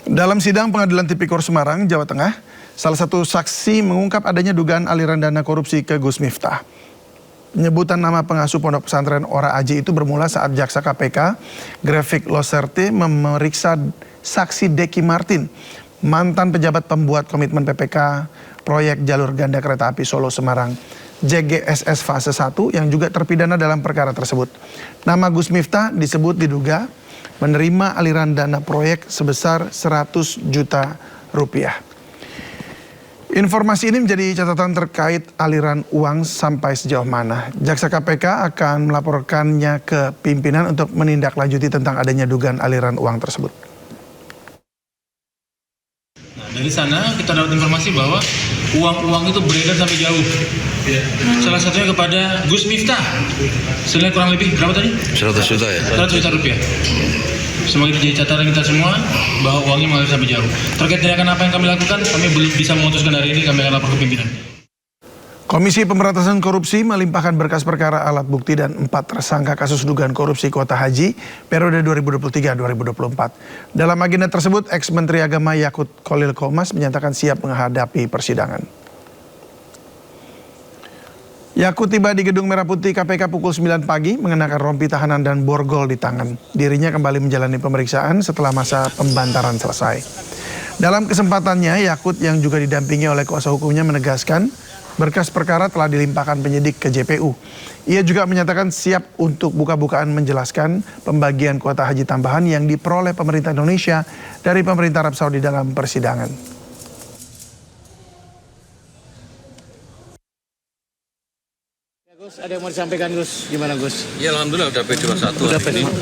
Dalam sidang Pengadilan Tipikor Semarang, Jawa Tengah, salah satu saksi mengungkap adanya dugaan aliran dana korupsi ke Gus Miftah. Penyebutan nama pengasuh pondok pesantren Ora Aji itu bermula saat jaksa KPK, Grefik Loserte, memeriksa saksi Deki Martin, mantan pejabat pembuat komitmen PPK proyek jalur ganda kereta api Solo Semarang, JGSS fase 1 yang juga terpidana dalam perkara tersebut. Nama Gus Miftah disebut diduga menerima aliran dana proyek sebesar 100 juta rupiah. Informasi ini menjadi catatan terkait aliran uang sampai sejauh mana. Jaksa KPK akan melaporkannya ke pimpinan untuk menindaklanjuti tentang adanya dugaan aliran uang tersebut. Nah, dari sana kita dapat informasi bahwa uang-uang itu beredar sampai jauh. Salah satunya kepada Gus Miftah. Senilai kurang lebih berapa tadi? 100 juta ya? 100 juta rupiah. Semoga jadi catatan kita semua bahwa uangnya mengalir sampai jauh. Terkait tindakan apa yang kami lakukan, kami belum bisa memutuskan hari ini, kami akan lapor ke pimpinan. Komisi Pemberantasan Korupsi melimpahkan berkas perkara alat bukti dan 4 tersangka kasus dugaan korupsi kuota haji periode 2023-2024. Dalam agenda tersebut, ex-Menteri Agama Yakut Khalil Qomas menyatakan siap menghadapi persidangan. Yakut tiba di Gedung Merah Putih KPK pukul 9 pagi mengenakan rompi tahanan dan borgol di tangan. Dirinya kembali menjalani pemeriksaan setelah masa pembantaran selesai. Dalam kesempatannya, Yakut yang juga didampingi oleh kuasa hukumnya menegaskan berkas perkara telah dilimpahkan penyidik ke JPU. Ia juga menyatakan siap untuk buka-bukaan menjelaskan pembagian kuota haji tambahan yang diperoleh pemerintah Indonesia dari pemerintah Arab Saudi dalam persidangan. Gus, ada yang mau disampaikan Gus? Gimana Gus? Ya alhamdulillah udah P21 hari ini.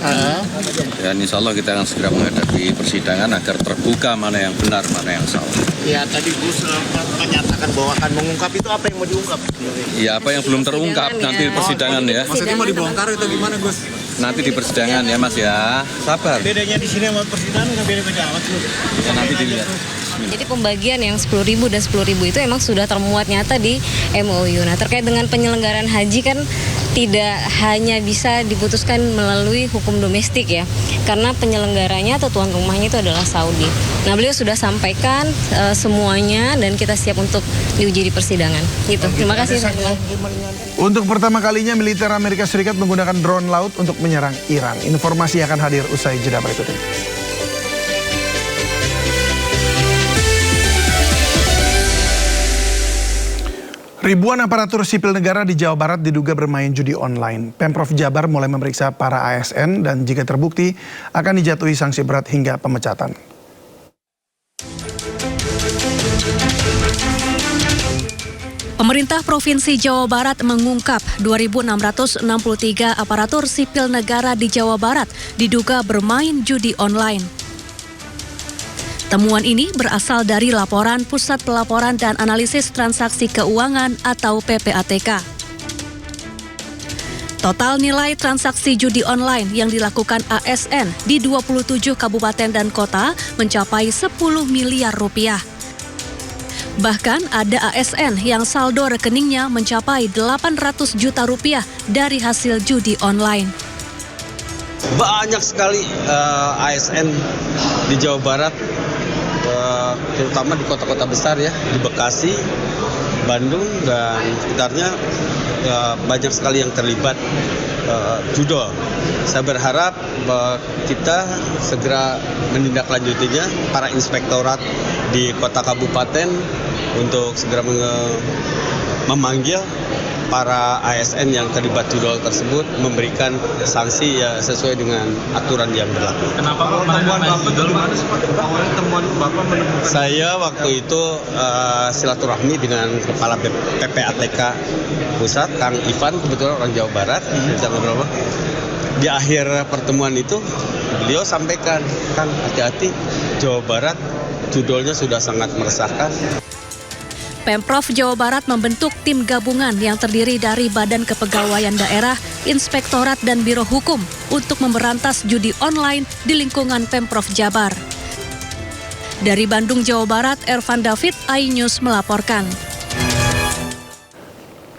Dan insya Allah kita akan segera menghadapi persidangan agar terbuka mana yang benar, mana yang salah. Ya tadi Gus menyatakan bahwa akan mengungkap itu apa yang mau diungkap? Ya apa yang belum terungkap nanti di persidangan ya. Maksudnya mau dibongkar itu gimana Gus? Nanti di persidangan ya Mas ya. Sabar. Bedanya di sini sama persidangan nggak beda-beda amat Gus. Ya nanti dilihat. Jadi pembagian yang 10.000 dan 10.000 itu emang sudah termuat nyata di MOU. Nah terkait dengan penyelenggaraan haji kan tidak hanya bisa diputuskan melalui hukum domestik ya. Karena penyelenggaranya atau tuan rumahnya itu adalah Saudi. Nah beliau sudah sampaikan semuanya dan kita siap untuk diuji di persidangan. Gitu. Terima kasih. Untuk pertama kalinya militer Amerika Serikat menggunakan drone laut untuk menyerang Iran. Informasi akan hadir usai jeda berikut ini. Ribuan aparatur sipil negara di Jawa Barat diduga bermain judi online. Pemprov Jabar mulai memeriksa para ASN dan jika terbukti akan dijatuhi sanksi berat hingga pemecatan. Pemerintah Provinsi Jawa Barat mengungkap 2.663 aparatur sipil negara di Jawa Barat diduga bermain judi online. Temuan ini berasal dari laporan Pusat Pelaporan dan Analisis Transaksi Keuangan atau PPATK. Total nilai transaksi judi online yang dilakukan ASN di 27 kabupaten dan kota mencapai 10 miliar rupiah. Bahkan ada ASN yang saldo rekeningnya mencapai 800 juta rupiah dari hasil judi online. Banyak sekali ASN di Jawa Barat, terutama di kota-kota besar ya, di Bekasi, Bandung dan sekitarnya banyak sekali yang terlibat judol. Saya berharap kita segera menindaklanjutinya, para inspektorat di kota kabupaten untuk segera memanggil para ASN yang terlibat judol tersebut, memberikan sanksi ya sesuai dengan aturan yang berlaku. Kenapa temuan Bapak bagaimana seperti temuan Bapak menemukan? Saya waktu itu silaturahmi dengan Kepala PPATK Pusat, Kang Ivan, kebetulan orang Jawa Barat, bisa ngobrol. Di akhir pertemuan itu beliau sampaikan, Kang hati-hati, Jawa Barat judulnya sudah sangat meresahkan. Pemprov Jawa Barat membentuk tim gabungan yang terdiri dari Badan Kepegawaian Daerah, Inspektorat dan Biro Hukum untuk memberantas judi online di lingkungan Pemprov Jabar. Dari Bandung, Jawa Barat, Ervan David, iNews melaporkan.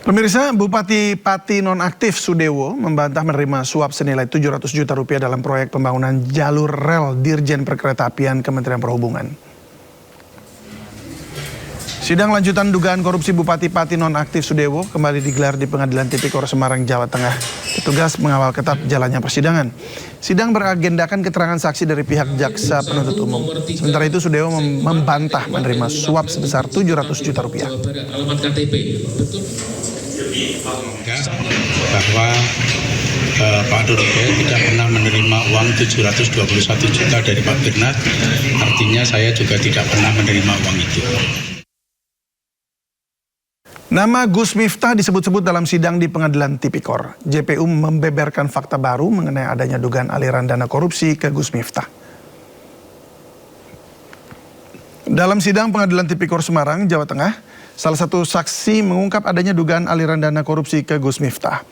Pemirsa, Bupati Pati Nonaktif Sudewo membantah menerima suap senilai 700 juta rupiah dalam proyek pembangunan jalur rel Dirjen Perkeretaapian Kementerian Perhubungan. Sidang lanjutan dugaan korupsi Bupati Pati Nonaktif Sudewo kembali digelar di Pengadilan Tipikor Semarang, Jawa Tengah. Petugas mengawal ketat jalannya persidangan. Sidang beragendakan keterangan saksi dari pihak jaksa penuntut umum. Sementara itu Sudewo membantah menerima suap sebesar 700 juta rupiah. Alamat KTP, betul? Bahwa Pak Doroke tidak pernah menerima uang 721 juta dari Pak Bernard, artinya saya juga tidak pernah menerima uang itu. Nama Gus Miftah disebut-sebut dalam sidang di Pengadilan Tipikor. JPU membeberkan fakta baru mengenai adanya dugaan aliran dana korupsi ke Gus Miftah. Dalam sidang Pengadilan Tipikor Semarang, Jawa Tengah, salah satu saksi mengungkap adanya dugaan aliran dana korupsi ke Gus Miftah.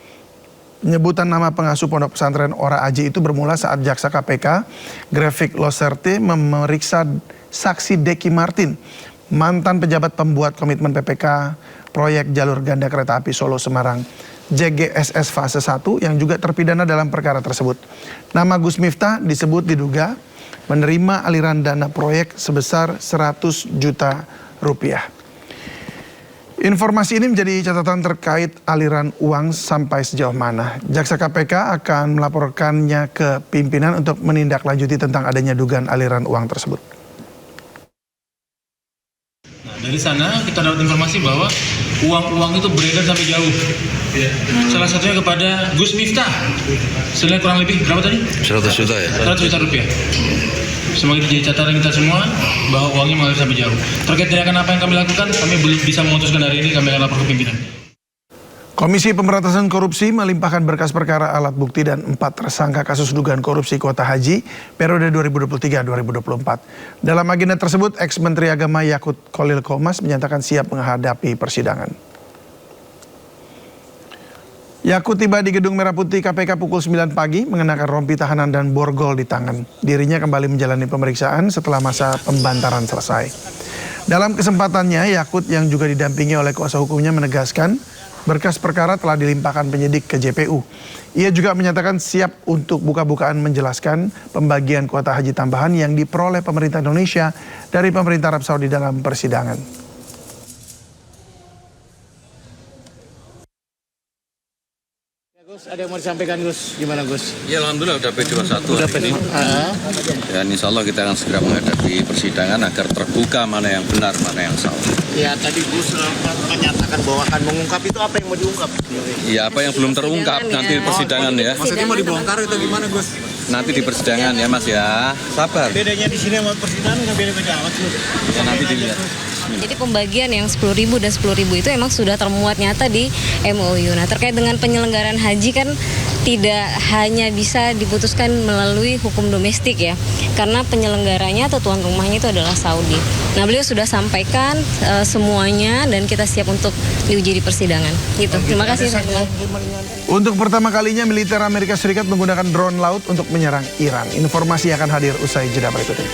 Penyebutan nama pengasuh pondok pesantren Ora Aji itu bermula saat jaksa KPK, Grefik Loserte, memeriksa saksi Deki Martin, mantan pejabat pembuat komitmen PPK proyek jalur ganda kereta api Solo Semarang JGSS fase 1 yang juga terpidana dalam perkara tersebut. Nama Gus Miftah disebut diduga menerima aliran dana proyek sebesar 100 juta rupiah. Informasi ini menjadi catatan terkait aliran uang sampai sejauh mana. Jaksa KPK akan melaporkannya ke pimpinan untuk menindaklanjuti tentang adanya dugaan aliran uang tersebut. Dari sana kita dapat informasi bahwa uang-uang itu beredar sampai jauh. Salah satunya kepada Gus Miftah. Senilai kurang lebih berapa tadi? 100 juta ya? 100 juta rupiah. Semoga itu jadi catatan kita semua bahwa uangnya mengalir sampai jauh. Terkait tindakan apa yang kami lakukan, kami belum bisa memutuskan hari ini, kami akan lapor ke pimpinan. Komisi Pemberantasan Korupsi melimpahkan berkas perkara alat bukti dan 4 tersangka kasus dugaan korupsi kuota haji periode 2023-2024. Dalam agenda tersebut, ex-Menteri Agama Yakut Khalil Qomas menyatakan siap menghadapi persidangan. Yakut tiba di Gedung Merah Putih KPK pukul 9 pagi mengenakan rompi tahanan dan borgol di tangan. Dirinya kembali menjalani pemeriksaan setelah masa pembantaran selesai. Dalam kesempatannya, Yakut yang juga didampingi oleh kuasa hukumnya menegaskan berkas perkara telah dilimpahkan penyidik ke JPU. Ia juga menyatakan siap untuk buka-bukaan menjelaskan pembagian kuota haji tambahan yang diperoleh pemerintah Indonesia dari pemerintah Arab Saudi dalam persidangan. Gus, ada yang mau disampaikan Gus? Gimana Gus? Ya alhamdulillah udah P21 hari ini. Dan insya Allah kita akan segera menghadapi persidangan agar terbuka mana yang benar, mana yang salah. Ya tadi Gus menyatakan bahwa akan mengungkap, itu apa yang mau diungkap? Ya apa yang belum terungkap nanti di persidangan ya. Maksudnya mau dibongkar itu gimana Gus? Nanti di persidangan ya Mas ya. Sabar. Bedanya di sini sama persidangan nggak beda-beda amat Gus. Ya nanti dilihat. Jadi pembagian yang 10.000 dan 10.000 itu emang sudah termuat nyata di MOU. Nah, terkait dengan penyelenggaraan haji kan tidak hanya bisa diputuskan melalui hukum domestik ya, karena penyelenggaranya atau tuan rumahnya itu adalah Saudi. Nah, beliau sudah sampaikan semuanya dan kita siap untuk diuji di persidangan. Gitu. Terima kasih. Untuk pertama kalinya militer Amerika Serikat menggunakan drone laut untuk menyerang Iran. Informasi akan hadir usai jeda berikut ini.